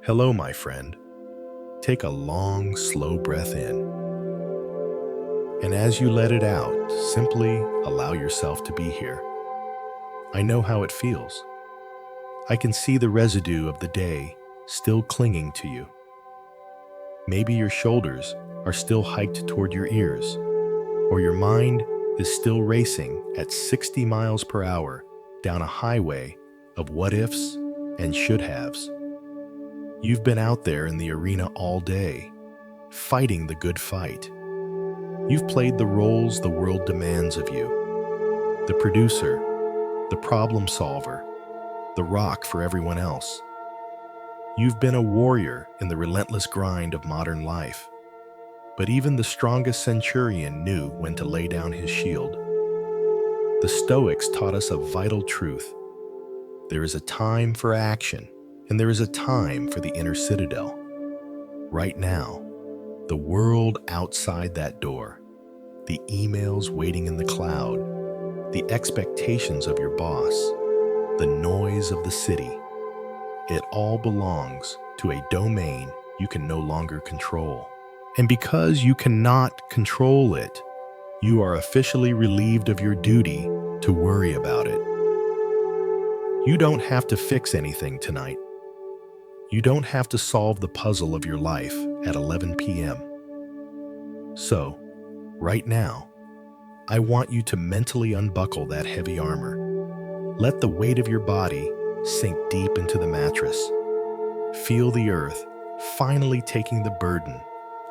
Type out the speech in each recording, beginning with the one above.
Hello, my friend. Take a long, slow breath in. And as you let it out, simply allow yourself to be here. I know how it feels. I can see the residue of the day still clinging to you. Maybe your shoulders are still hiked toward your ears, or your mind is still racing at 60 miles per hour down a highway of what ifs and should haves. You've been out there in the arena all day, fighting the good fight. You've played the roles the world demands of you: the producer, the problem solver, the rock for everyone else. You've been a warrior in the relentless grind of modern life. But even the strongest centurion knew when to lay down his shield. The Stoics taught us a vital truth. There is a time for action, and there is a time for the inner citadel. Right now, the world outside that door, the emails waiting in the cloud, the expectations of your boss, the noise of the city, it all belongs to a domain you can no longer control. And because you cannot control it, you are officially relieved of your duty to worry about it. You don't have to fix anything tonight. You don't have to solve the puzzle of your life at 11 p.m. So, right now, I want you to mentally unbuckle that heavy armor. Let the weight of your body sink deep into the mattress. Feel the earth finally taking the burden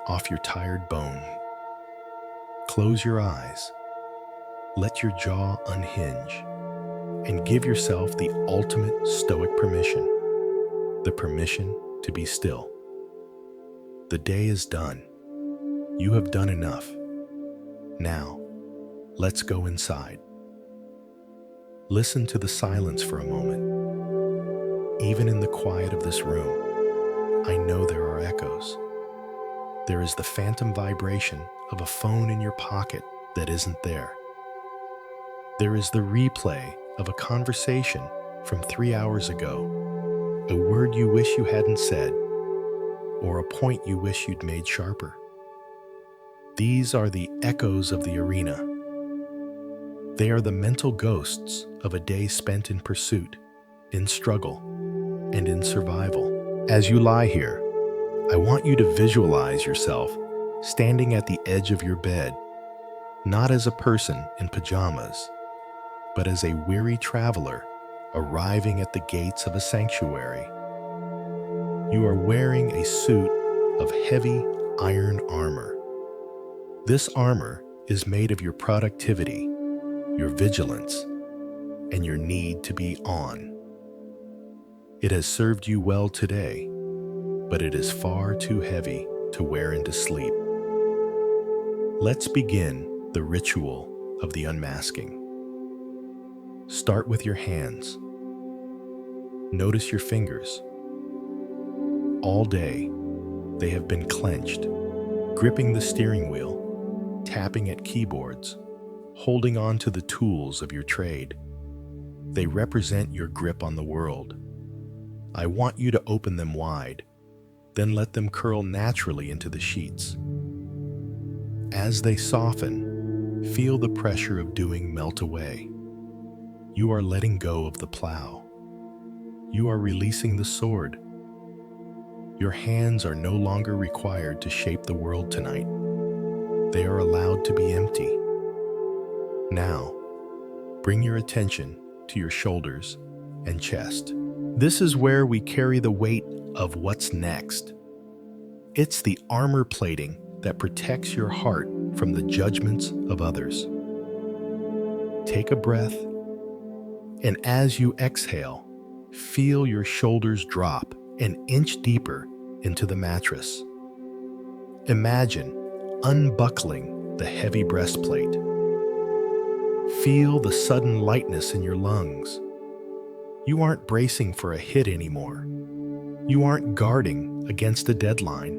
off your tired bone. Close your eyes. Let your jaw unhinge and give yourself the ultimate Stoic permission, the permission to be still. The day is done. You have done enough. Now, let's go inside. Listen to the silence for a moment. Even in the quiet of this room, I know there are echoes. There is the phantom vibration of a phone in your pocket that isn't there. There is the replay of a conversation from 3 hours ago, a word you wish you hadn't said, or a point you wish you'd made sharper. These are the echoes of the arena. They are the mental ghosts of a day spent in pursuit, in struggle, and in survival. As you lie here, I want you to visualize yourself standing at the edge of your bed, not as a person in pajamas, but as a weary traveler arriving at the gates of a sanctuary. You are wearing a suit of heavy iron armor. This armor is made of your productivity, your vigilance, and your need to be on. It has served you well today, but it is far too heavy to wear into sleep. Let's begin the ritual of the unmasking. Start with your hands. Notice your fingers. All day, they have been clenched, gripping the steering wheel, tapping at keyboards, holding on to the tools of your trade. They represent your grip on the world. I want you to open them wide, then let them curl naturally into the sheets. As they soften, feel the pressure of doing melt away. You are letting go of the plow. You are releasing the sword. Your hands are no longer required to shape the world tonight. They are allowed to be empty. Now, bring your attention to your shoulders and chest. This is where we carry the weight of what's next. It's the armor plating that protects your heart from the judgments of others. Take a breath, and as you exhale, feel your shoulders drop an inch deeper into the mattress. Imagine unbuckling the heavy breastplate. Feel the sudden lightness in your lungs. You aren't bracing for a hit anymore. You aren't guarding against a deadline.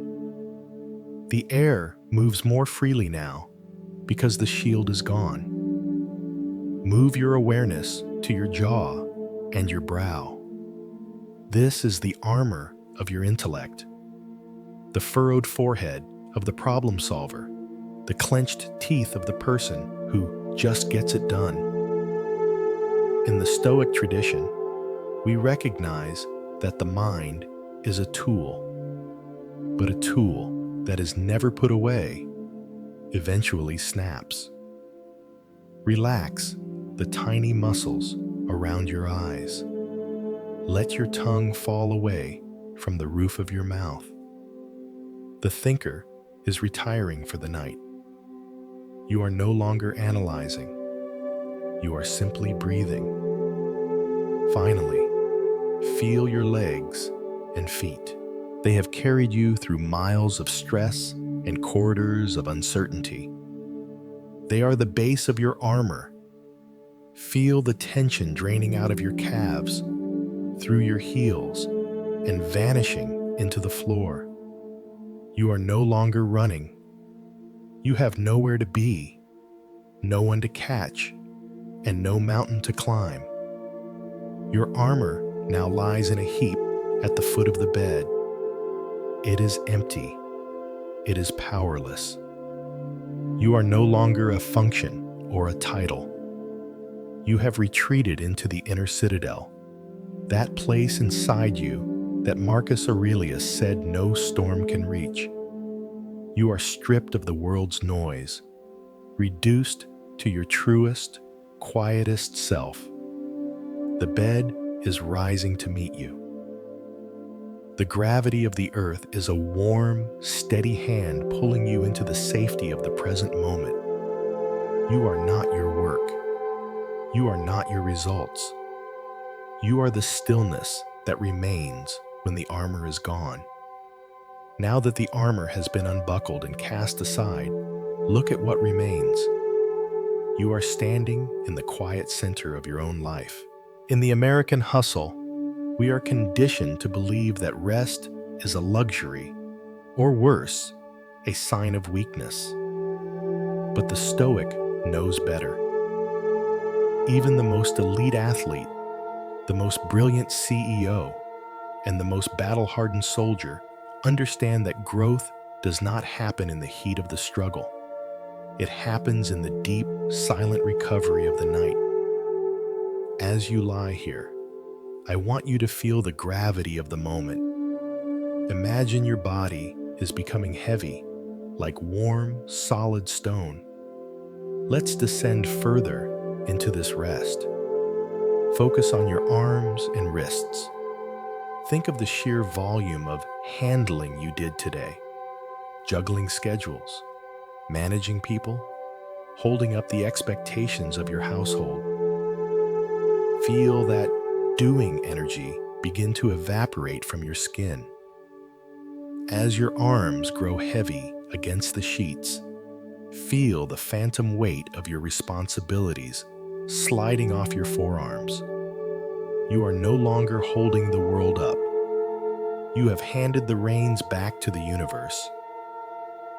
The air moves more freely now because the shield is gone. Move your awareness to your jaw and your brow. This is the armor of your intellect, the furrowed forehead of the problem solver, the clenched teeth of the person who just gets it done. In the Stoic tradition, we recognize that the mind is a tool, but a tool that is never put away eventually snaps. Relax the tiny muscles around your eyes. Let your tongue fall away from the roof of your mouth. The thinker is retiring for the night. You are no longer analyzing. You are simply breathing. Finally, feel your legs and feet. They have carried you through miles of stress and corridors of uncertainty. They are the base of your armor. Feel the tension draining out of your calves, through your heels, and vanishing into the floor. You are no longer running. You have nowhere to be, no one to catch, and no mountain to climb. Your armor now lies in a heap at the foot of the bed. It is empty. It is powerless. You are no longer a function or a title. You have retreated into the inner citadel, that place inside you that Marcus Aurelius said no storm can reach. You are stripped of the world's noise, reduced to your truest, quietest self. The bed is rising to meet you. The gravity of the earth is a warm, steady hand pulling you into the safety of the present moment. You are not your work. You are not your results. You are the stillness that remains when the armor is gone. Now that the armor has been unbuckled and cast aside, look at what remains. You are standing in the quiet center of your own life. In the American hustle, we are conditioned to believe that rest is a luxury, or worse, a sign of weakness. But the Stoic knows better. Even the most elite athlete, the most brilliant CEO, and the most battle-hardened soldier understand that growth does not happen in the heat of the struggle. It happens in the deep, silent recovery of the night. As you lie here, I want you to feel the gravity of the moment. Imagine your body is becoming heavy, like warm, solid stone. Let's descend further into this rest. Focus on your arms and wrists. Think of the sheer volume of handling you did today. Juggling schedules, managing people, holding up the expectations of your household. Feel that doing energy begin to evaporate from your skin. As your arms grow heavy against the sheets, feel the phantom weight of your responsibilities sliding off your forearms. You are no longer holding the world up. You have handed the reins back to the universe.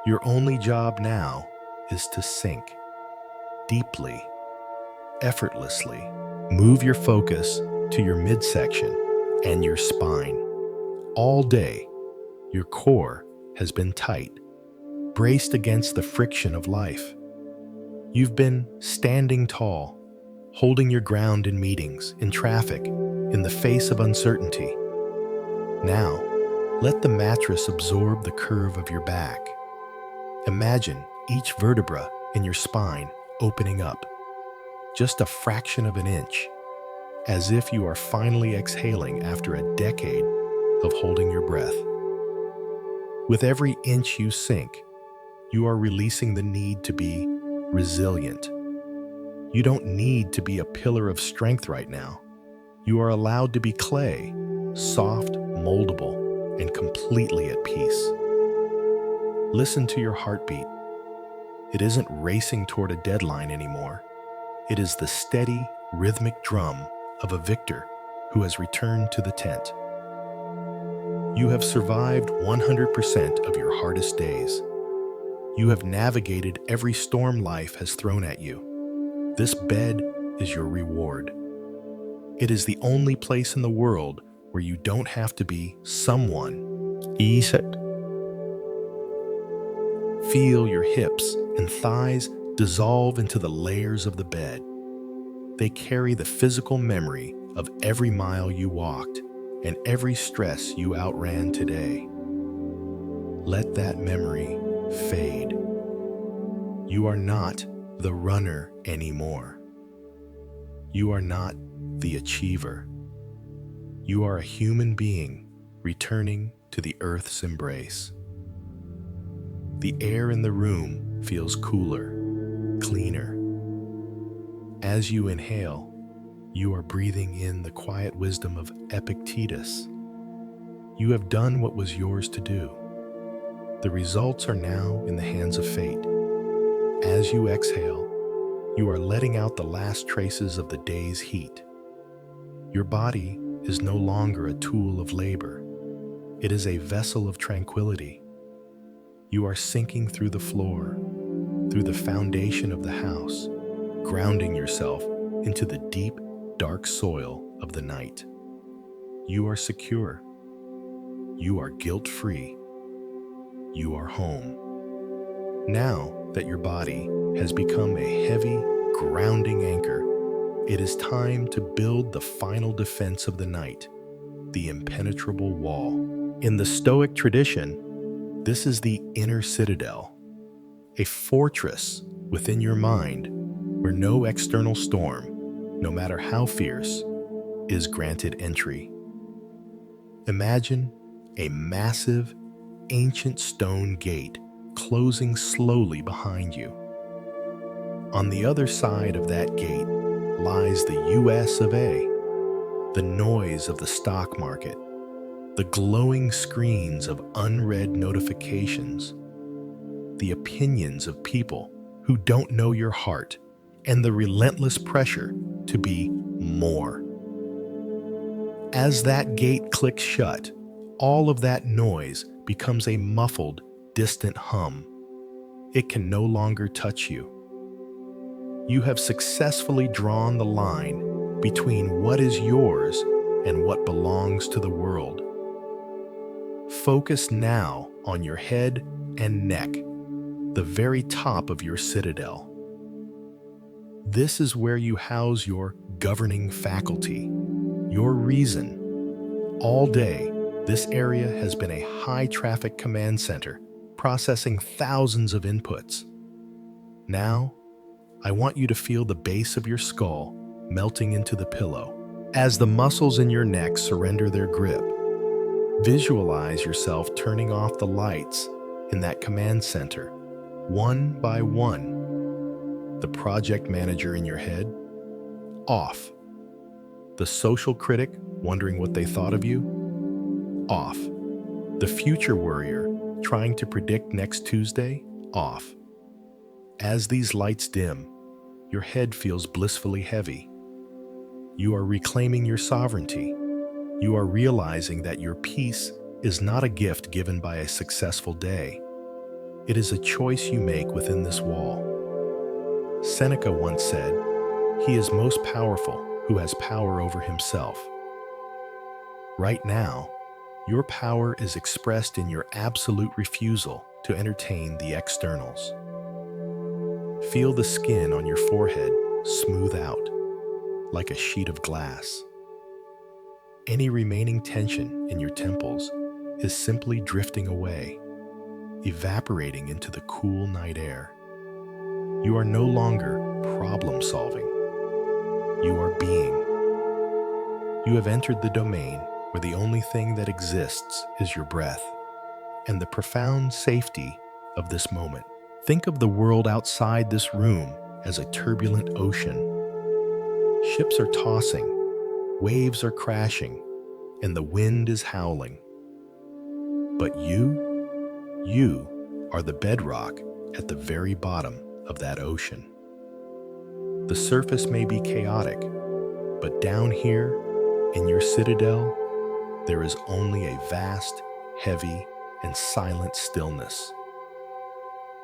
Your only job now is to sink deeply, effortlessly. Move your focus to your midsection and your spine. All day, your core has been tight, braced against the friction of life. You've been standing tall, holding your ground in meetings, in traffic, in the face of uncertainty. Now, let the mattress absorb the curve of your back. Imagine each vertebra in your spine opening up, just a fraction of an inch, as if you are finally exhaling after a decade of holding your breath. With every inch you sink, you are releasing the need to be resilient. You don't need to be a pillar of strength right now. You are allowed to be clay, soft, moldable, and completely at peace. Listen to your heartbeat. It isn't racing toward a deadline anymore. It is the steady, rhythmic drum of a victor who has returned to the tent. You have survived 100% of your hardest days. You have navigated every storm life has thrown at you. This bed is your reward. It is the only place in the world where you don't have to be someone. Iset. Feel your hips and thighs dissolve into the layers of the bed. They carry the physical memory of every mile you walked and every stress you outran today. Let that memory fade. You are not the runner anymore. You are not the achiever. You are a human being returning to the earth's embrace. The air in the room feels cooler, cleaner. As you inhale, you are breathing in the quiet wisdom of Epictetus. You have done what was yours to do. The results are now in the hands of fate. As you exhale, you are letting out the last traces of the day's heat. Your body is no longer a tool of labor. It is a vessel of tranquility. You are sinking through the floor, through the foundation of the house, grounding yourself into the deep, dark soil of the night. You are secure. You are guilt-free. You are home. Now that your body has become a heavy, grounding anchor, it is time to build the final defense of the night, the impenetrable wall. In the Stoic tradition, this is the inner citadel, a fortress within your mind where no external storm, no matter how fierce, is granted entry. Imagine a massive, ancient stone gate closing slowly behind you. On the other side of that gate lies the US of A, the noise of the stock market, the glowing screens of unread notifications, the opinions of people who don't know your heart, and the relentless pressure to be more. As that gate clicks shut, all of that noise becomes a muffled, distant hum. It can no longer touch you. You have successfully drawn the line between what is yours and what belongs to the world. Focus now on your head and neck, the very top of your citadel. This is where you house your governing faculty, your reason. All day, this area has been a high-traffic command center, processing thousands of inputs. Now, I want you to feel the base of your skull melting into the pillow. As the muscles in your neck surrender their grip, visualize yourself turning off the lights in that command center, one by one. The project manager in your head, off. The social critic wondering what they thought of you, off. The future worrier trying to predict next Tuesday, off. As these lights dim, your head feels blissfully heavy. You are reclaiming your sovereignty. You are realizing that your peace is not a gift given by a successful day. It is a choice you make within this wall. Seneca once said, "He is most powerful who has power over himself." Right now, your power is expressed in your absolute refusal to entertain the externals. Feel the skin on your forehead smooth out, like a sheet of glass. Any remaining tension in your temples is simply drifting away, evaporating into the cool night air. You are no longer problem-solving. You are being. You have entered the domain where the only thing that exists is your breath and the profound safety of this moment. Think of the world outside this room as a turbulent ocean. Ships are tossing, waves are crashing, and the wind is howling. But you are the bedrock at the very bottom of that ocean. The surface may be chaotic, but down here in your citadel, there is only a vast, heavy, and silent stillness.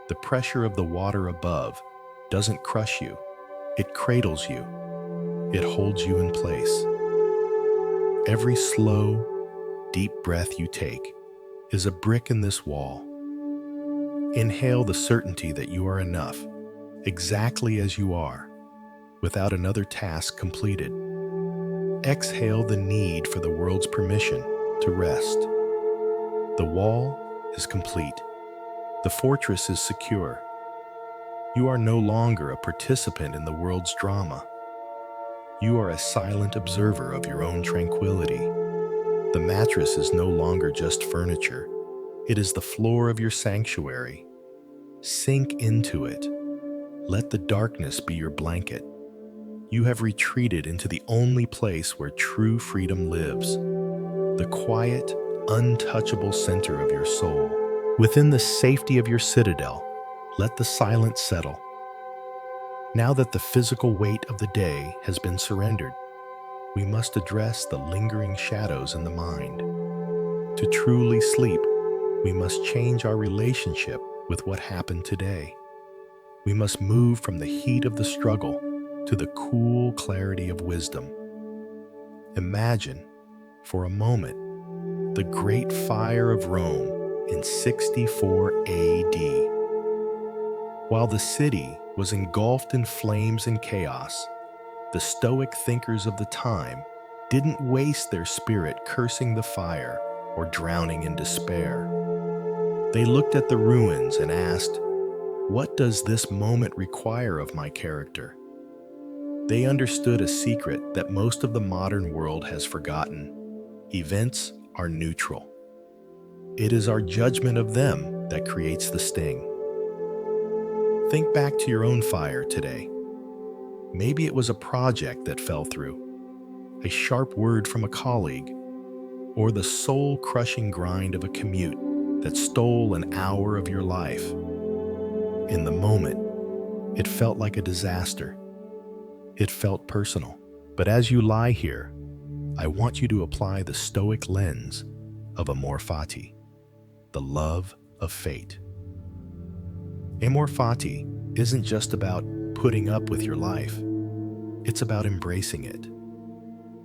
The pressure of the water above doesn't crush you, it cradles you. It holds you in place. Every slow, deep breath you take is a brick in this wall. Inhale the certainty that you are enough, exactly as you are, without another task completed. Exhale the need for the world's permission to rest. The wall is complete. The fortress is secure. You are no longer a participant in the world's drama. You are a silent observer of your own tranquility. The mattress is no longer just furniture. It is the floor of your sanctuary. Sink into it. Let the darkness be your blanket. You have retreated into the only place where true freedom lives, the quiet, untouchable center of your soul. Within the safety of your citadel, let the silence settle. Now that the physical weight of the day has been surrendered, we must address the lingering shadows in the mind. To truly sleep, we must change our relationship with what happened today. We must move from the heat of the struggle to the cool clarity of wisdom. Imagine, for a moment, the great fire of Rome in 64 AD. While the city was engulfed in flames and chaos, the Stoic thinkers of the time didn't waste their spirit cursing the fire or drowning in despair. They looked at the ruins and asked, "What does this moment require of my character?" They understood a secret that most of the modern world has forgotten. Events are neutral. It is our judgment of them that creates the sting. Think back to your own fire today. Maybe it was a project that fell through, a sharp word from a colleague, or the soul-crushing grind of a commute that stole an hour of your life. In the moment, it felt like a disaster. It felt personal. But as you lie here, I want you to apply the Stoic lens of amor fati, the love of fate. Amor fati isn't just about putting up with your life. It's about embracing it.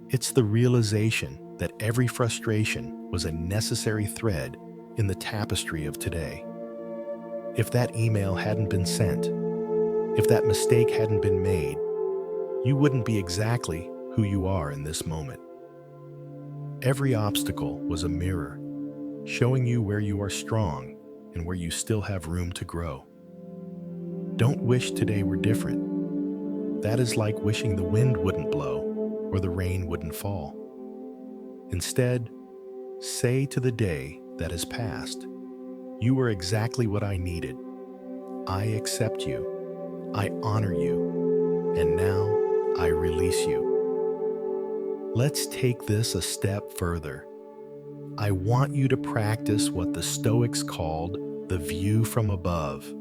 It's the realization that every frustration was a necessary thread in the tapestry of today. If that email hadn't been sent, if that mistake hadn't been made, you wouldn't be exactly who you are in this moment. Every obstacle was a mirror, showing you where you are strong and where you still have room to grow. Don't wish today were different. That is like wishing the wind wouldn't blow or the rain wouldn't fall. Instead, say to the day that has passed, "You were exactly what I needed. I accept you. I honor you. And now I release you." Let's take this a step further. I want you to practice what the Stoics called the view from above.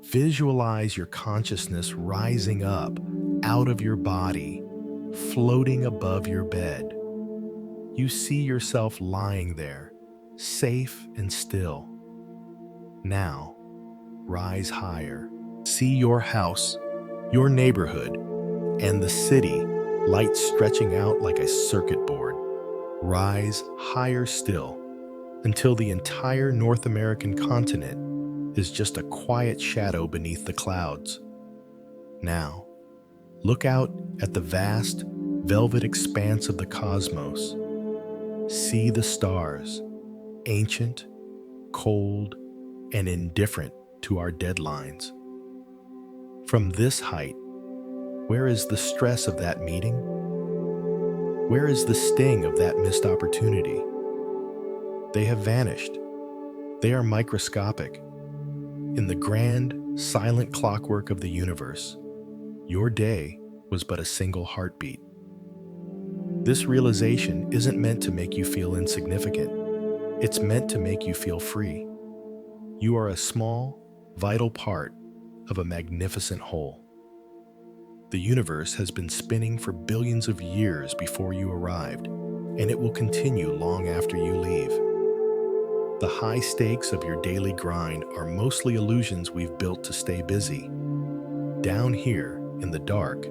Visualize your consciousness rising up out of your body, floating above your bed. You see yourself lying there, safe and still. Now, rise higher. See your house, your neighborhood, and the city, lights stretching out like a circuit board. Rise higher still, until the entire North American continent is just a quiet shadow beneath the clouds. Now, look out at the vast, velvet expanse of the cosmos. See the stars, ancient, cold, and indifferent to our deadlines. From this height, where is the stress of that meeting? Where is the sting of that missed opportunity? They have vanished. They are microscopic. In the grand, silent clockwork of the universe, your day was but a single heartbeat. This realization isn't meant to make you feel insignificant. It's meant to make you feel free. You are a small, vital part of a magnificent whole. The universe has been spinning for billions of years before you arrived, and it will continue long after you leave. The high stakes of your daily grind are mostly illusions we've built to stay busy. Down here, in the dark,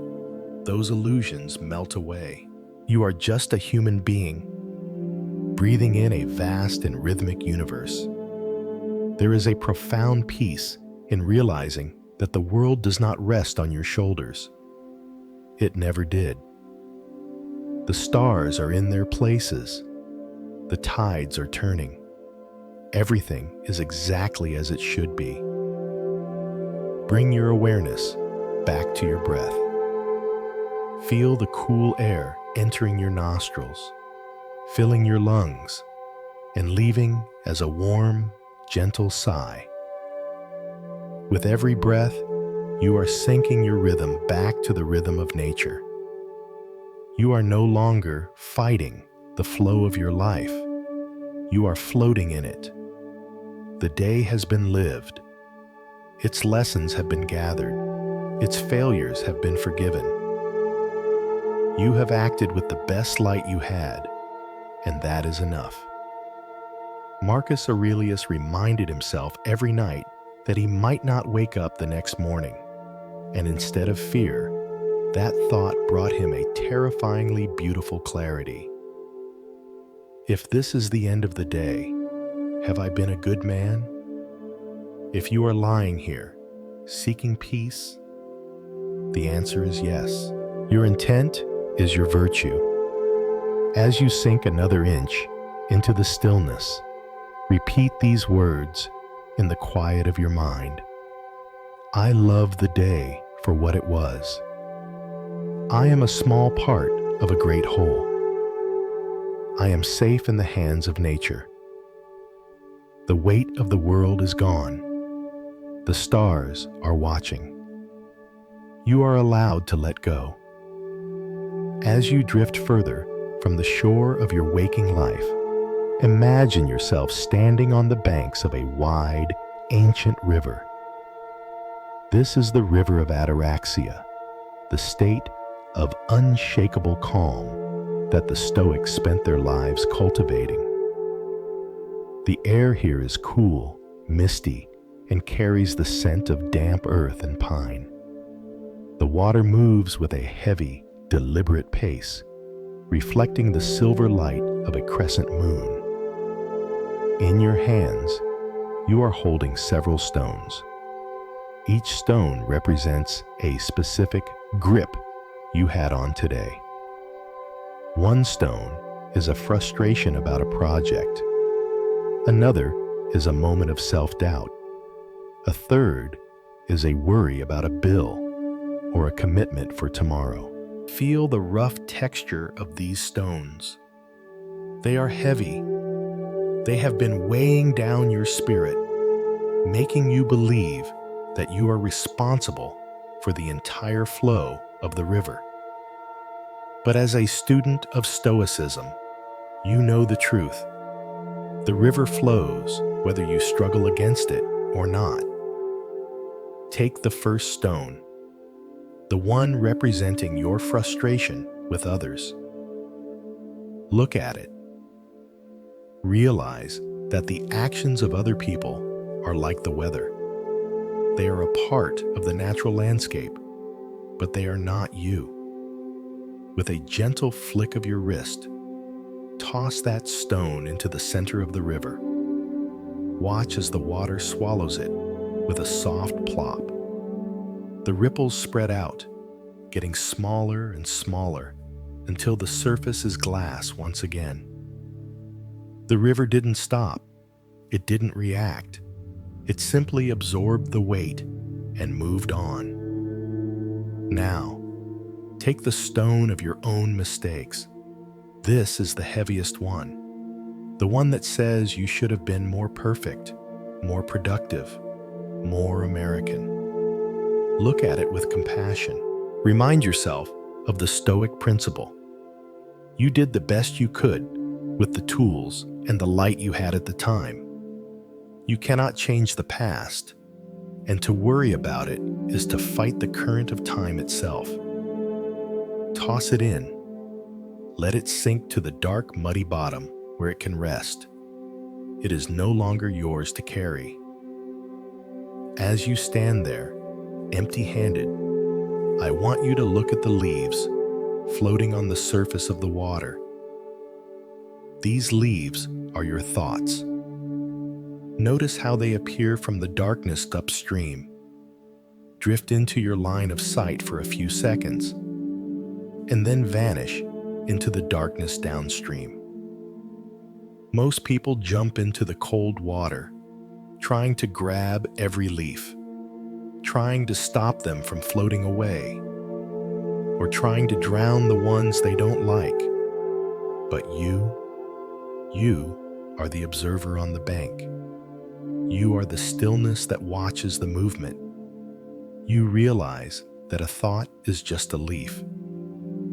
those illusions melt away. You are just a human being, breathing in a vast and rhythmic universe. There is a profound peace in realizing that the world does not rest on your shoulders. It never did. The stars are in their places. The tides are turning. Everything is exactly as it should be. Bring your awareness back to your breath. Feel the cool air entering your nostrils, filling your lungs, and leaving as a warm, gentle sigh. With every breath, you are syncing your rhythm back to the rhythm of nature. You are no longer fighting the flow of your life. You are floating in it. The day has been lived. Its lessons have been gathered. Its failures have been forgiven. You have acted with the best light you had, and that is enough. Marcus Aurelius reminded himself every night that he might not wake up the next morning, and instead of fear, that thought brought him a terrifyingly beautiful clarity. If this is the end of the day, have I been a good man? If you are lying here, seeking peace, the answer is yes. Your intent is your virtue. As you sink another inch into the stillness, repeat these words in the quiet of your mind. I love the day for what it was. I am a small part of a great whole. I am safe in the hands of nature. The weight of the world is gone. The stars are watching. You are allowed to let go. As you drift further from the shore of your waking life, imagine yourself standing on the banks of a wide, ancient river. This is the river of ataraxia, the state of unshakable calm that the Stoics spent their lives cultivating. The air here is cool, misty, and carries the scent of damp earth and pine. The water moves with a heavy, deliberate pace, reflecting the silver light of a crescent moon. In your hands, you are holding several stones. Each stone represents a specific grip you had on today. One stone is a frustration about a project. Another is a moment of self-doubt. A third is a worry about a bill or a commitment for tomorrow. Feel the rough texture of these stones. They are heavy. They have been weighing down your spirit, making you believe that you are responsible for the entire flow of the river. But as a student of Stoicism, you know the truth. The river flows whether you struggle against it or not. Take the first stone, the one representing your frustration with others. Look at it. Realize that the actions of other people are like the weather. They are a part of the natural landscape, but they are not you. With a gentle flick of your wrist, toss that stone into the center of the river. Watch as the water swallows it with a soft plop. The ripples spread out, getting smaller and smaller until the surface is glass once again. The river didn't stop. It didn't react. It simply absorbed the weight and moved on. Now, take the stone of your own mistakes. This is the heaviest one. The one that says you should have been more perfect, more productive, more American. Look at it with compassion. Remind yourself of the Stoic principle. You did the best you could with the tools and the light you had at the time. You cannot change the past, and to worry about it is to fight the current of time itself. Toss it in. Let it sink to the dark, muddy bottom where it can rest. It is no longer yours to carry. As you stand there, empty-handed, I want you to look at the leaves floating on the surface of the water. These leaves are your thoughts. Notice how they appear from the darkness upstream, drift into your line of sight for a few seconds, and then vanish into the darkness downstream. Most people jump into the cold water, trying to grab every leaf, trying to stop them from floating away, or trying to drown the ones they don't like. But you are the observer on the bank. You are the stillness that watches the movement. You realize that a thought is just a leaf.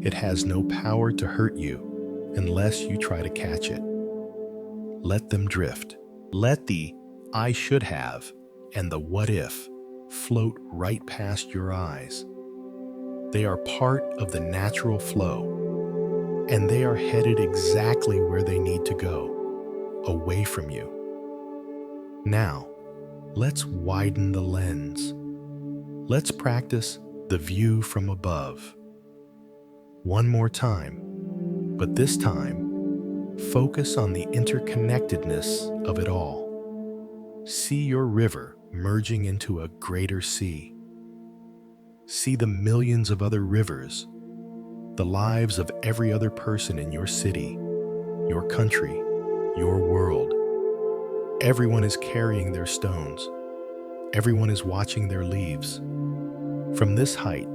It has no power to hurt you unless you try to catch it. Let them drift. Let the "I should have" and the "what if" float right past your eyes. They are part of the natural flow, and they are headed exactly where they need to go, away from you. Now, let's widen the lens. Let's practice the view from above. One more time, but this time, focus on the interconnectedness of it all. See your river merging into a greater sea. See the millions of other rivers, the lives of every other person in your city, your country, your world. Everyone is carrying their stones. Everyone is watching their leaves. From this height,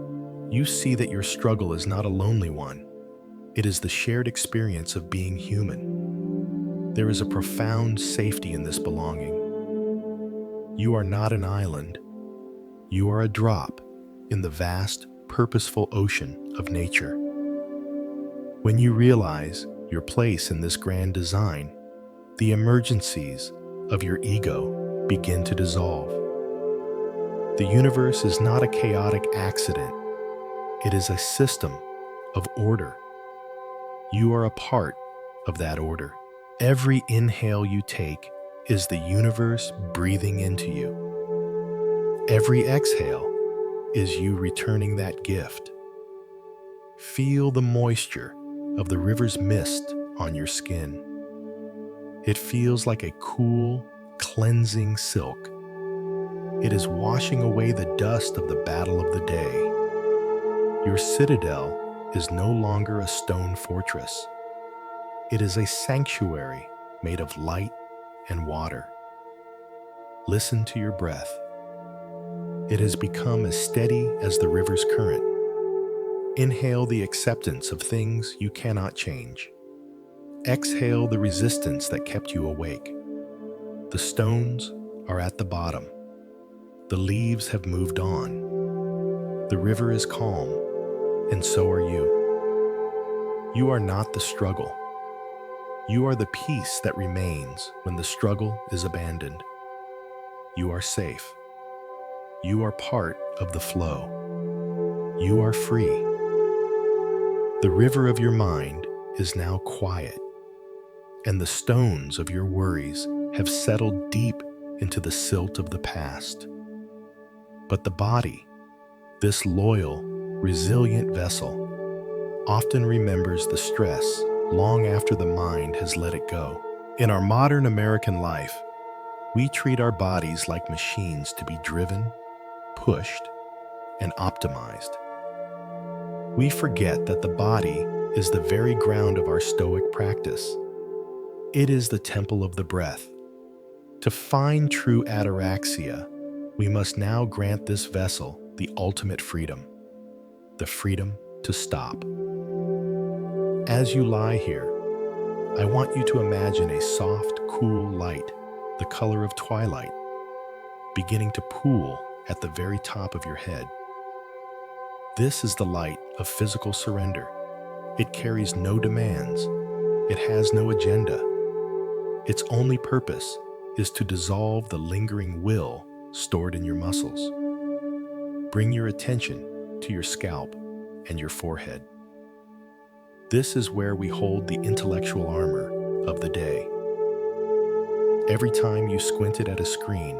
you see that your struggle is not a lonely one. It is the shared experience of being human. There is a profound safety in this belonging. You are not an island. You are a drop in the vast, purposeful ocean of nature. When you realize your place in this grand design, the emergencies of your ego begin to dissolve. The universe is not a chaotic accident. It is a system of order. You are a part of that order. Every inhale you take is the universe breathing into you. Every exhale is you returning that gift. Feel the moisture of the river's mist on your skin. It feels like a cool, cleansing silk. It is washing away the dust of the battle of the day. Your citadel is no longer a stone fortress. It is a sanctuary made of light and water. Listen to your breath. It has become as steady as the river's current. Inhale the acceptance of things you cannot change. Exhale the resistance that kept you awake. The stones are at the bottom. The leaves have moved on. The river is calm, and so are you. You are not the struggle. You are the peace that remains when the struggle is abandoned. You are safe. You are part of the flow. You are free. The river of your mind is now quiet, and the stones of your worries have settled deep into the silt of the past. But the body, this loyal, resilient vessel, often remembers the stress long after the mind has let it go. In our modern American life, we treat our bodies like machines to be driven, pushed, and optimized. We forget that the body is the very ground of our Stoic practice. It is the temple of the breath. To find true ataraxia, we must now grant this vessel the ultimate freedom, the freedom to stop. As you lie here, I want you to imagine a soft, cool light, the color of twilight, beginning to pool at the very top of your head. This is the light of physical surrender. It carries no demands. It has no agenda. Its only purpose is to dissolve the lingering will stored in your muscles. Bring your attention to your scalp and your forehead. This is where we hold the intellectual armor of the day. Every time you squinted at a screen,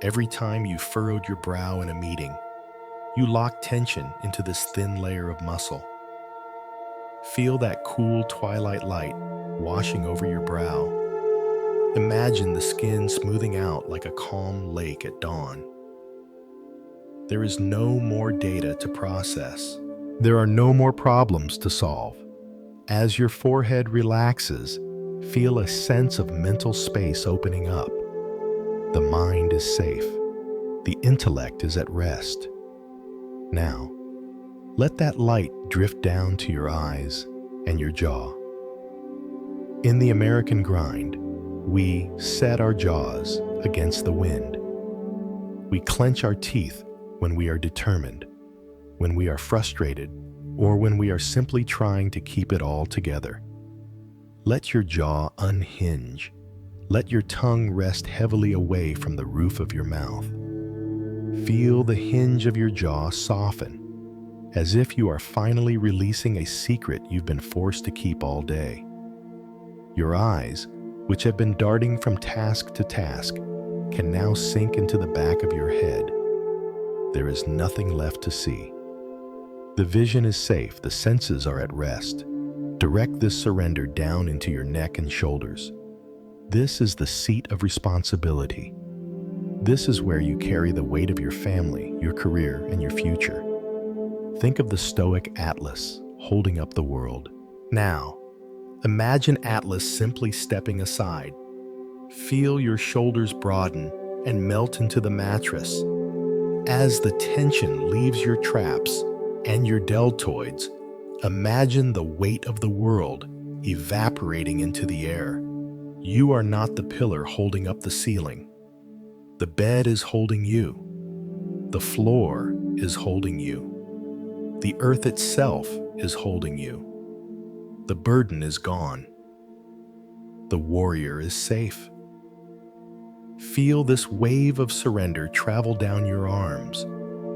every time you furrowed your brow in a meeting, you lock tension into this thin layer of muscle. Feel that cool twilight light washing over your brow. Imagine the skin smoothing out like a calm lake at dawn. There is no more data to process. There are no more problems to solve. As your forehead relaxes, feel a sense of mental space opening up. The mind is safe. The intellect is at rest. Now, let that light drift down to your eyes and your jaw. In the American grind, we set our jaws against the wind. We clench our teeth when we are determined, when we are frustrated, or when we are simply trying to keep it all together. Let your jaw unhinge. Let your tongue rest heavily away from the roof of your mouth. Feel the hinge of your jaw soften, as if you are finally releasing a secret you've been forced to keep all day. Your eyes, which have been darting from task to task, can now sink into the back of your head. There is nothing left to see. The vision is safe, the senses are at rest. Direct this surrender down into your neck and shoulders. This is the seat of responsibility. This is where you carry the weight of your family, your career, and your future. Think of the Stoic Atlas holding up the world. Now, imagine Atlas simply stepping aside. Feel your shoulders broaden and melt into the mattress. As the tension leaves your traps and your deltoids, imagine the weight of the world evaporating into the air. You are not the pillar holding up the ceiling. The bed is holding you. The floor is holding you. The earth itself is holding you. The burden is gone. The warrior is safe. Feel this wave of surrender travel down your arms,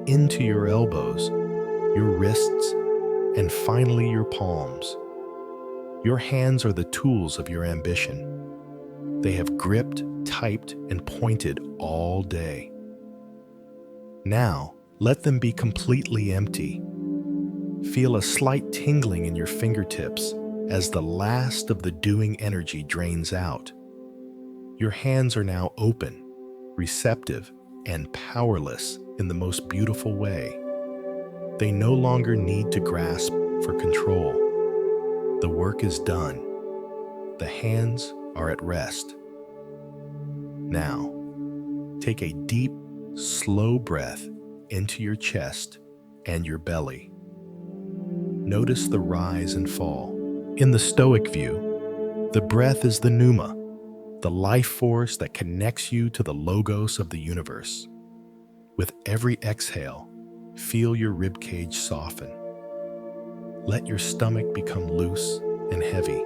into your elbows, your wrists, and finally your palms. Your hands are the tools of your ambition. They have gripped, typed, and pointed all day. Now, let them be completely empty. Feel a slight tingling in your fingertips as the last of the doing energy drains out. Your hands are now open, receptive, and powerless in the most beautiful way. They no longer need to grasp for control. The work is done. The hands are at rest. Now, take a deep, slow breath into your chest and your belly. Notice the rise and fall. In the Stoic view, the breath is the pneuma, the life force that connects you to the logos of the universe. With every exhale, feel your ribcage soften. Let your stomach become loose and heavy.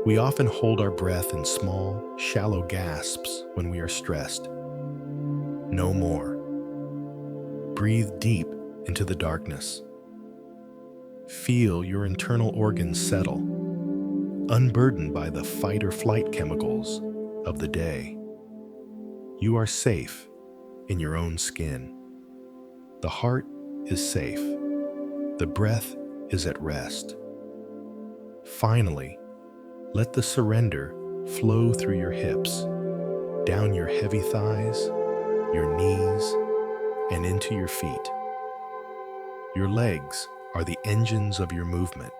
We often hold our breath in small, shallow gasps when we are stressed. No more. Breathe deep into the darkness. Feel your internal organs settle, unburdened by the fight or flight chemicals of the day. You are safe in your own skin. The heart is safe. The breath is at rest. Finally, let the surrender flow through your hips, down your heavy thighs, your knees, and into your feet. Your legs are the engines of your movement.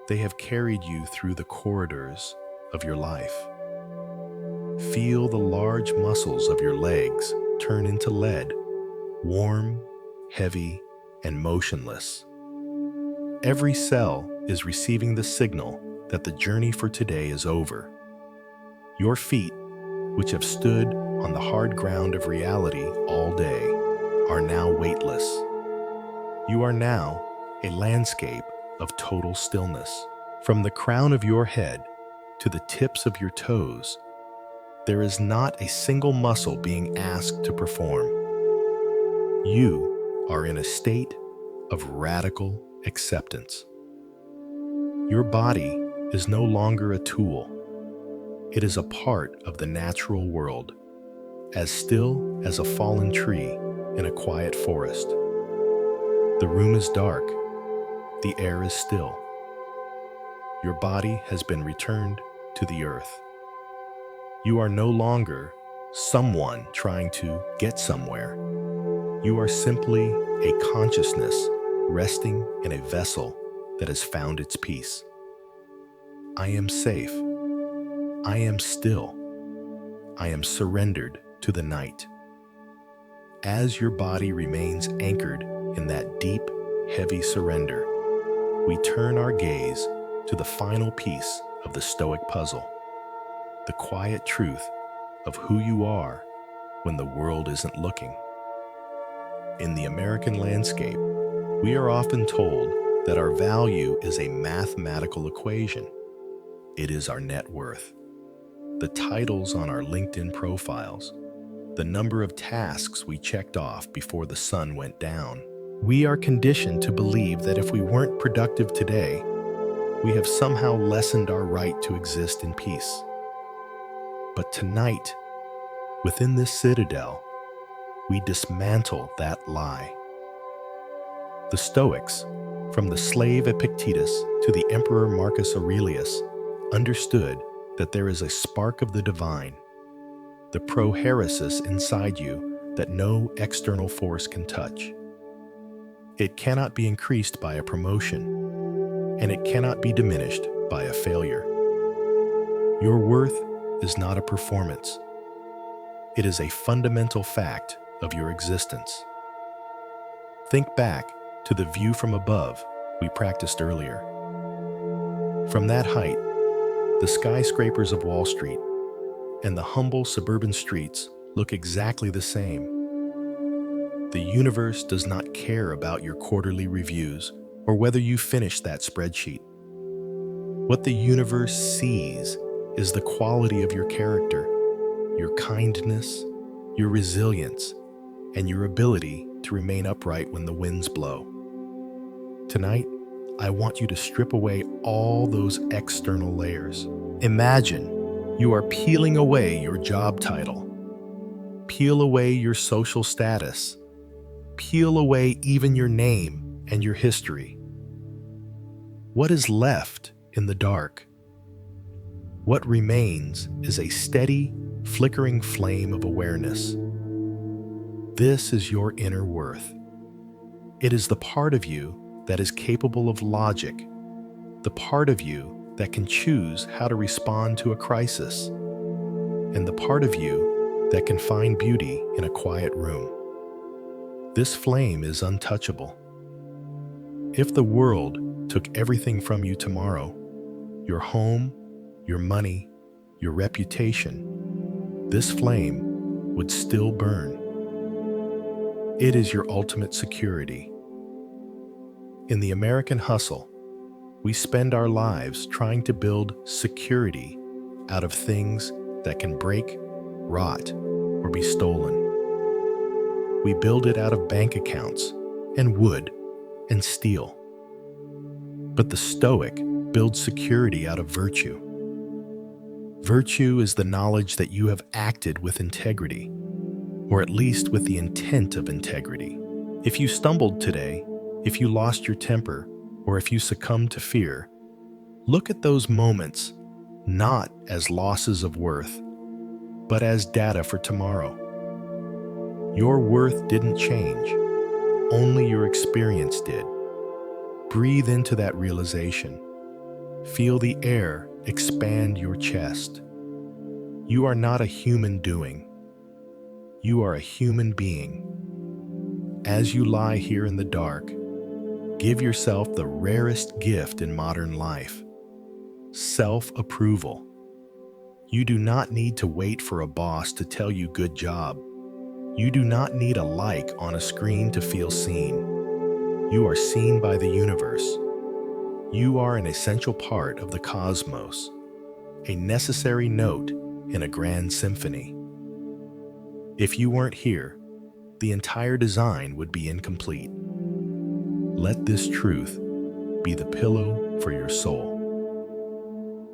They have carried you through the corridors of your life. Feel the large muscles of your legs turn into lead, warm, heavy, and motionless. Every cell is receiving the signal that the journey for today is over. Your feet, which have stood on the hard ground of reality all day, are now weightless. You are now a landscape of total stillness. From the crown of your head to the tips of your toes, there is not a single muscle being asked to perform. You are in a state of radical acceptance. Your body is no longer a tool. It is a part of the natural world, as still as a fallen tree in a quiet forest. The room is dark. The air is still. Your body has been returned to the earth. You are no longer someone trying to get somewhere. You are simply a consciousness resting in a vessel that has found its peace. I am safe. I am still. I am surrendered to the night. As your body remains anchored in that deep, heavy surrender, we turn our gaze to the final piece of the Stoic puzzle, the quiet truth of who you are when the world isn't looking. In the American landscape, we are often told that our value is a mathematical equation. It is our net worth. The titles on our LinkedIn profiles, the number of tasks we checked off before the sun went down. We are conditioned to believe that if we weren't productive today, we have somehow lessened our right to exist in peace. But tonight, within this citadel, we dismantle that lie. The Stoics, from the slave Epictetus to the Emperor Marcus Aurelius, understood that there is a spark of the divine, the prohairesis inside you that no external force can touch. It cannot be increased by a promotion, and it cannot be diminished by a failure. Your worth is not a performance. It is a fundamental fact of your existence. Think back to the view from above we practiced earlier. From that height, the skyscrapers of Wall Street and the humble suburban streets look exactly the same. The universe does not care about your quarterly reviews or whether you finish that spreadsheet. What the universe sees is the quality of your character, your kindness, your resilience, and your ability to remain upright when the winds blow. Tonight, I want you to strip away all those external layers. Imagine you are peeling away your job title. Peel away your social status. Peel away even your name and your history. What is left in the dark? What remains is a steady, flickering flame of awareness. This is your inner worth. It is the part of you that is capable of logic, the part of you that can choose how to respond to a crisis, and the part of you that can find beauty in a quiet room. This flame is untouchable. If the world took everything from you tomorrow, your home, your money, your reputation, this flame would still burn. It is your ultimate security. In the American hustle, we spend our lives trying to build security out of things that can break, rot, or be stolen. We build it out of bank accounts and wood and steel. But the Stoic builds security out of virtue. Virtue is the knowledge that you have acted with integrity, or at least with the intent of integrity. If you stumbled today, if you lost your temper, or if you succumbed to fear, look at those moments not as losses of worth, but as data for tomorrow. Your worth didn't change, only your experience did. Breathe into that realization. Feel the air expand your chest. You are not a human doing. You are a human being. As you lie here in the dark, give yourself the rarest gift in modern life: self-approval. You do not need to wait for a boss to tell you good job. You do not need a like on a screen to feel seen. You are seen by the universe. You are an essential part of the cosmos, a necessary note in a grand symphony. If you weren't here, the entire design would be incomplete. Let this truth be the pillow for your soul.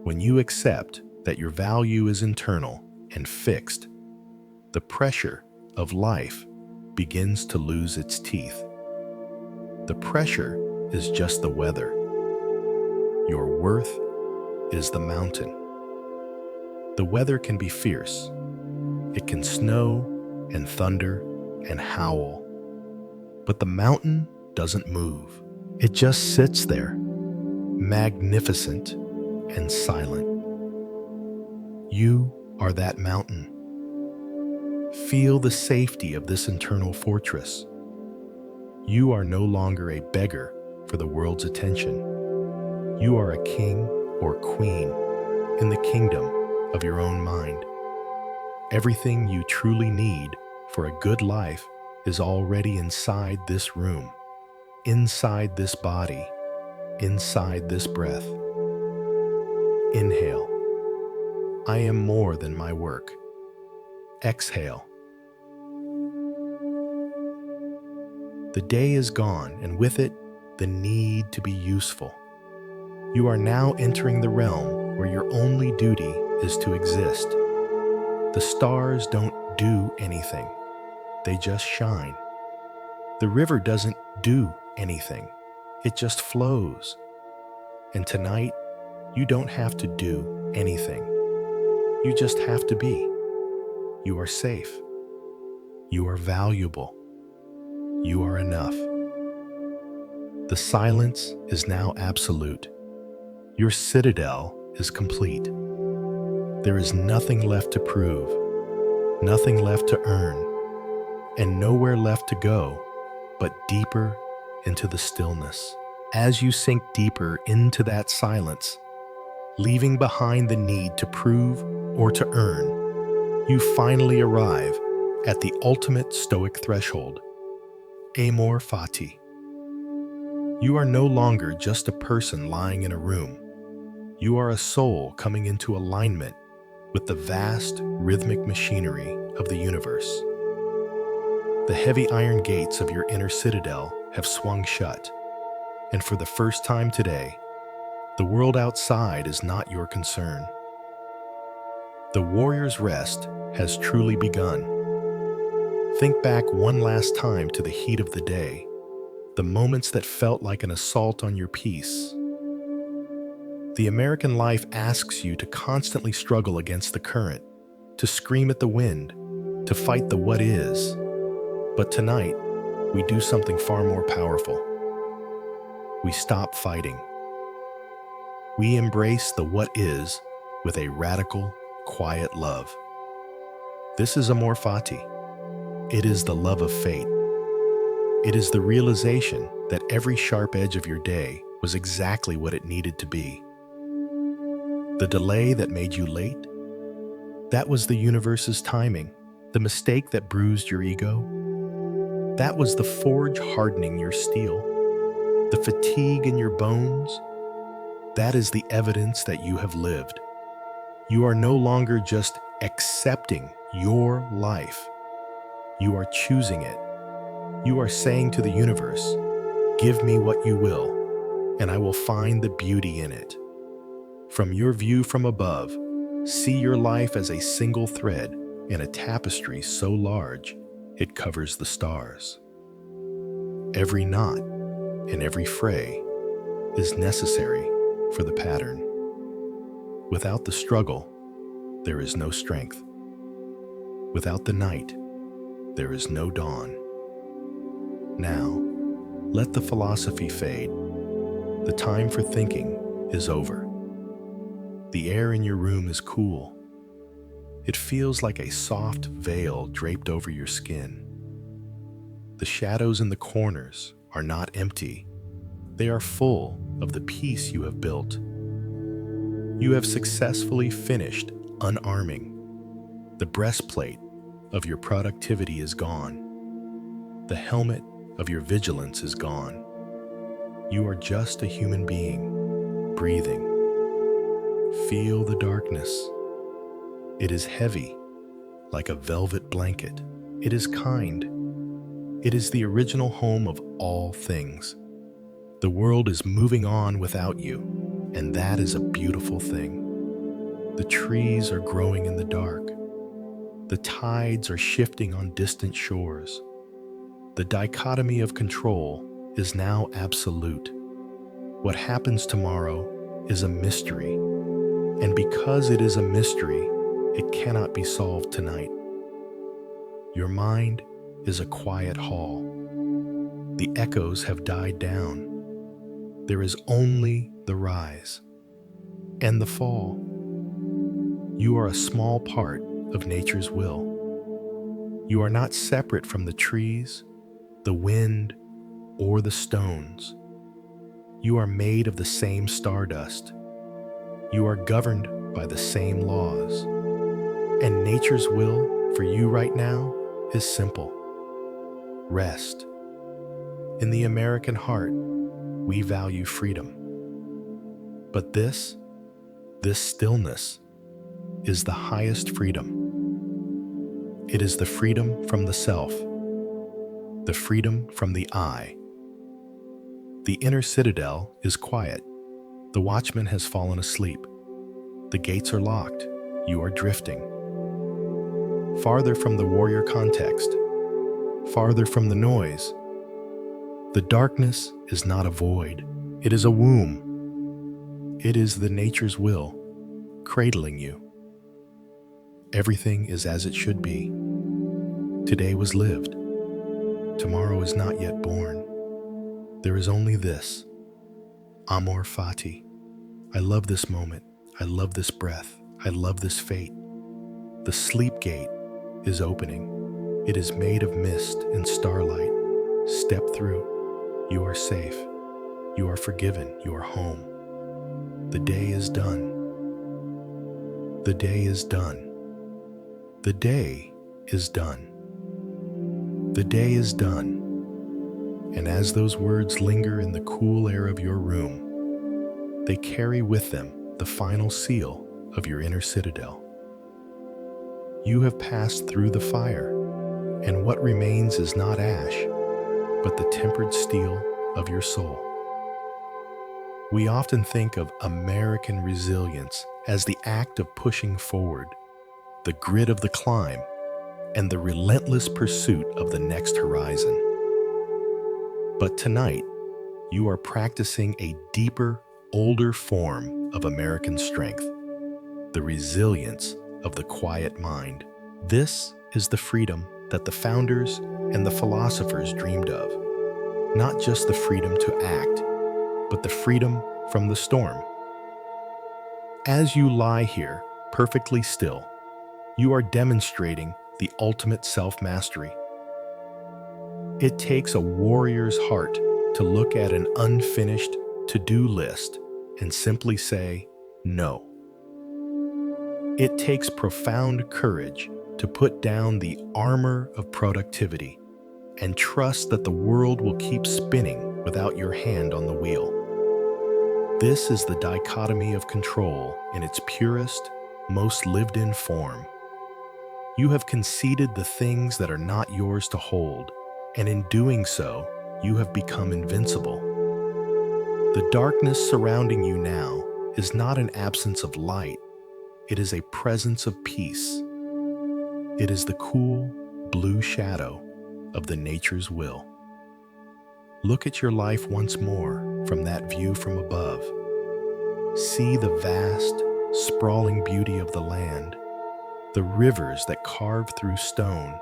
When you accept that your value is internal and fixed, the pressure of life begins to lose its teeth. The pressure is just the weather. Your worth is the mountain. The weather can be fierce. It can snow and thunder and howl. But the mountain doesn't move. It just sits there, magnificent and silent. You are that mountain. Feel the safety of this internal fortress. You are no longer a beggar for the world's attention. You are a king or queen in the kingdom of your own mind. Everything you truly need for a good life is already inside this room, inside this body, inside this breath. Inhale. I am more than my work. Exhale. The day is gone, and with it, the need to be useful. You are now entering the realm where your only duty is to exist. The stars don't do anything. They just shine. The river doesn't do anything. It just flows. And tonight, you don't have to do anything. You just have to be. You are safe. You are valuable. You are enough. The silence is now absolute. Your citadel is complete. There is nothing left to prove, nothing left to earn, and nowhere left to go but deeper into the stillness. As you sink deeper into that silence, leaving behind the need to prove or to earn, you finally arrive at the ultimate Stoic threshold, amor fati. You are no longer just a person lying in a room. You are a soul coming into alignment with the vast rhythmic machinery of the universe. The heavy iron gates of your inner citadel have swung shut, and for the first time today, the world outside is not your concern. The warrior's rest has truly begun. Think back one last time to the heat of the day, the moments that felt like an assault on your peace. The American life asks you to constantly struggle against the current, to scream at the wind, to fight the what is. But tonight, we do something far more powerful. We stop fighting. We embrace the what is with a radical, quiet love. This is amor fati. It is the love of fate. It is the realization that every sharp edge of your day was exactly what it needed to be. The delay that made you late, that was the universe's timing. The mistake that bruised your ego, that was the forge hardening your steel. The fatigue in your bones, that is the evidence that you have lived. You are no longer just accepting your life. You are choosing it. You are saying to the universe, give me what you will, and I will find the beauty in it. From your view from above, see your life as a single thread in a tapestry so large it covers the stars. Every knot and every fray is necessary for the pattern. Without the struggle, there is no strength. Without the night, there is no dawn. Now, let the philosophy fade. The time for thinking is over. The air in your room is cool. It feels like a soft veil draped over your skin. The shadows in the corners are not empty. They are full of the peace you have built. You have successfully finished unarming. The breastplate of your productivity is gone. The helmet of your vigilance is gone. You are just a human being, breathing. Feel the darkness. It is heavy, like a velvet blanket. It is kind. It is the original home of all things. The world is moving on without you, and that is a beautiful thing. The trees are growing in the dark. The tides are shifting on distant shores. The dichotomy of control is now absolute. What happens tomorrow is a mystery. And because it is a mystery, it cannot be solved tonight. Your mind is a quiet hall. The echoes have died down. There is only the rise and the fall. You are a small part of nature's will. You are not separate from the trees, the wind, or the stones. You are made of the same stardust. You are governed by the same laws. And nature's will for you right now is simple. Rest. In the American heart, we value freedom. But this stillness, is the highest freedom. It is the freedom from the self, the freedom from the I. The inner citadel is quiet. The watchman has fallen asleep. The gates are locked. You are drifting. Farther from the warrior context, farther from the noise. The darkness is not a void. It is a womb. It is the nature's will, cradling you. Everything is as it should be. Today was lived. Tomorrow is not yet born. There is only this. Amor fati. I love this moment. I love this breath. I love this fate. The sleep gate is opening. It is made of mist and starlight. Step through. You are safe. You are forgiven. You are home. The day is done. The day is done. The day is done. The day is done. And as those words linger in the cool air of your room, they carry with them the final seal of your inner citadel. You have passed through the fire, and what remains is not ash, but the tempered steel of your soul. We often think of American resilience as the act of pushing forward, the grit of the climb, and the relentless pursuit of the next horizon. But tonight, you are practicing a deeper, older form of American strength, the resilience of the quiet mind. This is the freedom that the founders and the philosophers dreamed of. Not just the freedom to act, but the freedom from the storm. As you lie here, perfectly still, you are demonstrating the ultimate self-mastery. It takes a warrior's heart to look at an unfinished to-do list and simply say, no. It takes profound courage to put down the armor of productivity and trust that the world will keep spinning without your hand on the wheel. This is the dichotomy of control in its purest, most lived-in form. You have conceded the things that are not yours to hold, and in doing so, you have become invincible. The darkness surrounding you now is not an absence of light, it is a presence of peace. It is the cool, blue shadow of the nature's will. Look at your life once more from that view from above. See the vast, sprawling beauty of the land, the rivers that carve through stone,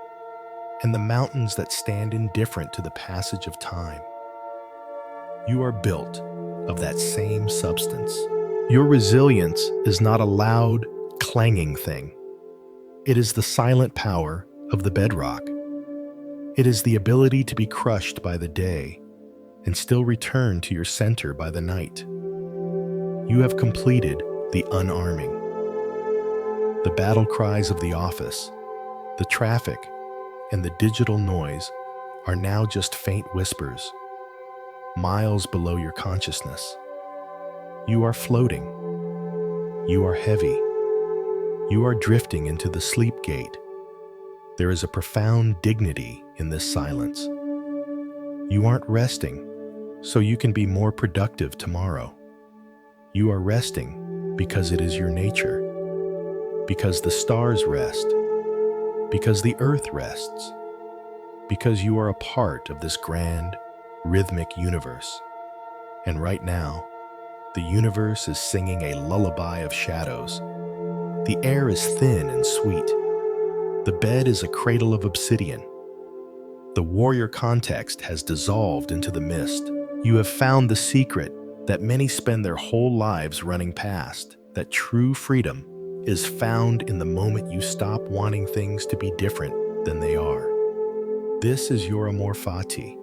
and the mountains that stand indifferent to the passage of time. You are built of that same substance. Your resilience is not a loud, clanging thing. It is the silent power of the bedrock. It is the ability to be crushed by the day and still return to your center by the night. You have completed the unarming. The battle cries of the office, the traffic, and the digital noise are now just faint whispers, miles below your consciousness. You are floating. You are heavy. You are drifting into the sleep gate. There is a profound dignity in this silence. You aren't resting, so you can be more productive tomorrow. You are resting because it is your nature, because the stars rest, because the earth rests, because you are a part of this grand, rhythmic universe. And right now, The universe is singing a lullaby of shadows. The air is thin and sweet. The bed is a cradle of obsidian. The warrior context has dissolved into the mist. You have found the secret that many spend their whole lives running past, that true freedom is found in the moment you stop wanting things to be different than they are. This is your amor fati.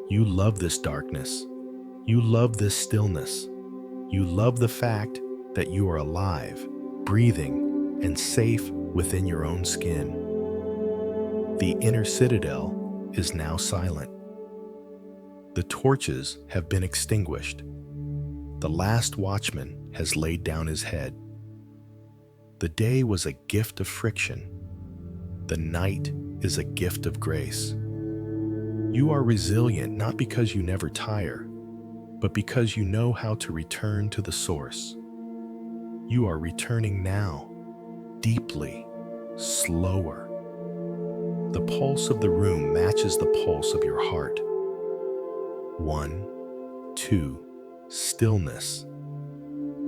You love this darkness. You love this stillness. You love the fact that you are alive, breathing, and safe within your own skin. The inner citadel is now silent. The torches have been extinguished. The last watchman has laid down his head. The day was a gift of friction. The night is a gift of grace. You are resilient not because you never tire, but because you know how to return to the source. You are returning now, deeply, slower. The pulse of the room matches the pulse of your heart. 1, 2, stillness.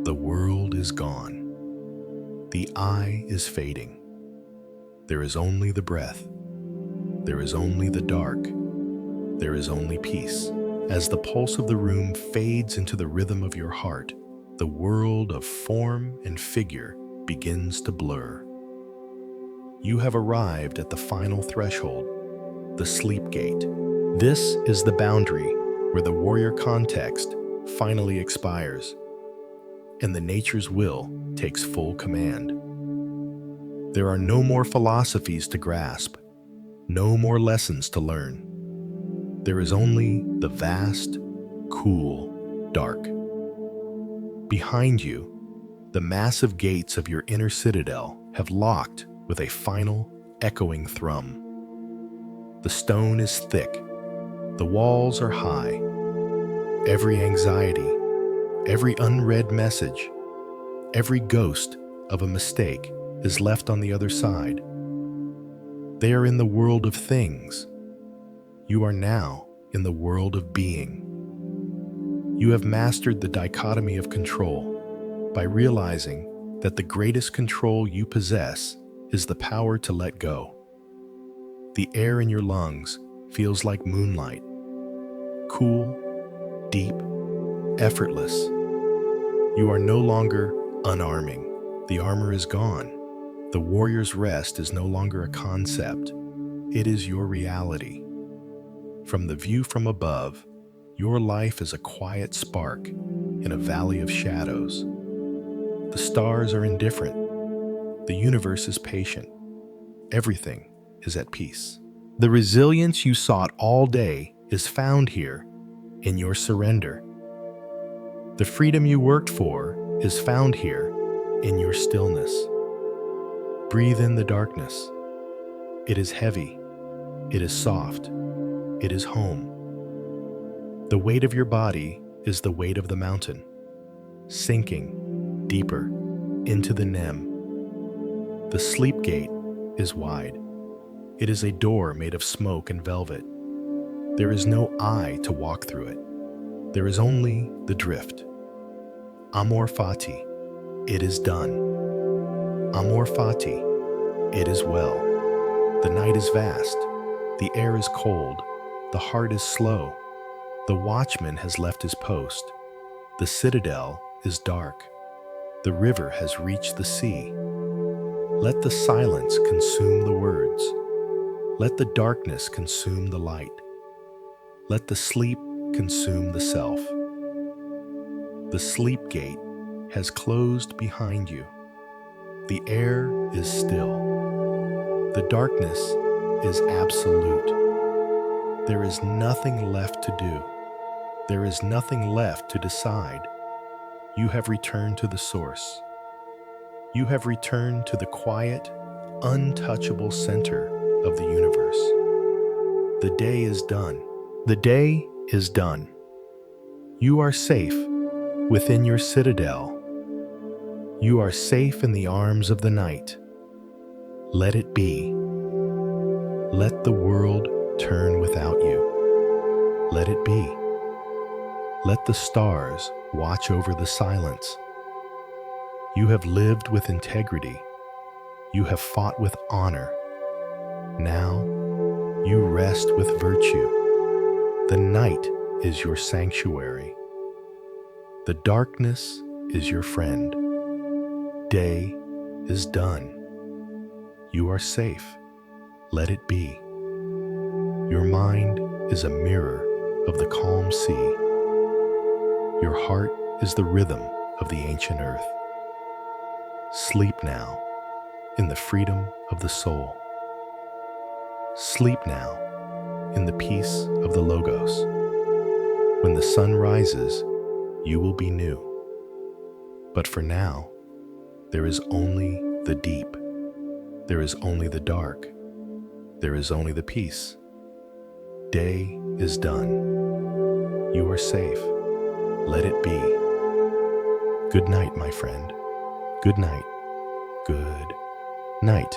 The world is gone. The eye is fading. There is only the breath. There is only the dark. There is only peace. As the pulse of the room fades into the rhythm of your heart, the world of form and figure begins to blur. You have arrived at the final threshold, the sleep gate. This is the boundary where the warrior context finally expires, and the nature's will takes full command. There are no more philosophies to grasp, no more lessons to learn. There is only the vast, cool, dark. Behind you, the massive gates of your inner citadel have locked with a final, echoing thrum. The stone is thick. The walls are high. Every anxiety, every unread message, every ghost of a mistake is left on the other side. They are in the world of things. You are now in the world of being. You have mastered the dichotomy of control by realizing that the greatest control you possess is the power to let go. The air in your lungs feels like moonlight, cool, deep, effortless. You are no longer unarming. The armor is gone. The warrior's rest is no longer a concept. It is your reality. From the view from above, your life is a quiet spark in a valley of shadows. The stars are indifferent. The universe is patient. Everything is at peace. The resilience you sought all day is found here in your surrender. The freedom you worked for is found here in your stillness. Breathe in the darkness. It is heavy. It is soft. It is home. The weight of your body is the weight of the mountain, sinking deeper into the nem. The sleep gate is wide. It is a door made of smoke and velvet. There is no eye to walk through it. There is only the drift. Amor fati, it is done. Amor fati, it is well. The night is vast. The air is cold. The heart is slow. The watchman has left his post. The citadel is dark. The river has reached the sea. Let the silence consume the words. Let the darkness consume the light. Let the sleep consume the self. The sleep gate has closed behind you. The air is still. The darkness is absolute. There is nothing left to do. There is nothing left to decide. You have returned to the source. You have returned to the quiet, untouchable center of the universe. The day is done. The day is done. You are safe within your citadel. You are safe in the arms of the night. Let it be. Let the world turn without you. Let it be. Let the stars watch over the silence. You have lived with integrity. You have fought with honor. Now, you rest with virtue. The night is your sanctuary. The darkness is your friend. Day is done. You are safe. Let it be. Your mind is a mirror of the calm sea. Your heart is the rhythm of the ancient earth. Sleep now in the freedom of the soul. Sleep now in the peace of the Logos. When the sun rises, you will be new. But for now, there is only the deep. There is only the dark. There is only the peace. Day is done. You are safe. Let it be. Good night, my friend. Good night. Good night.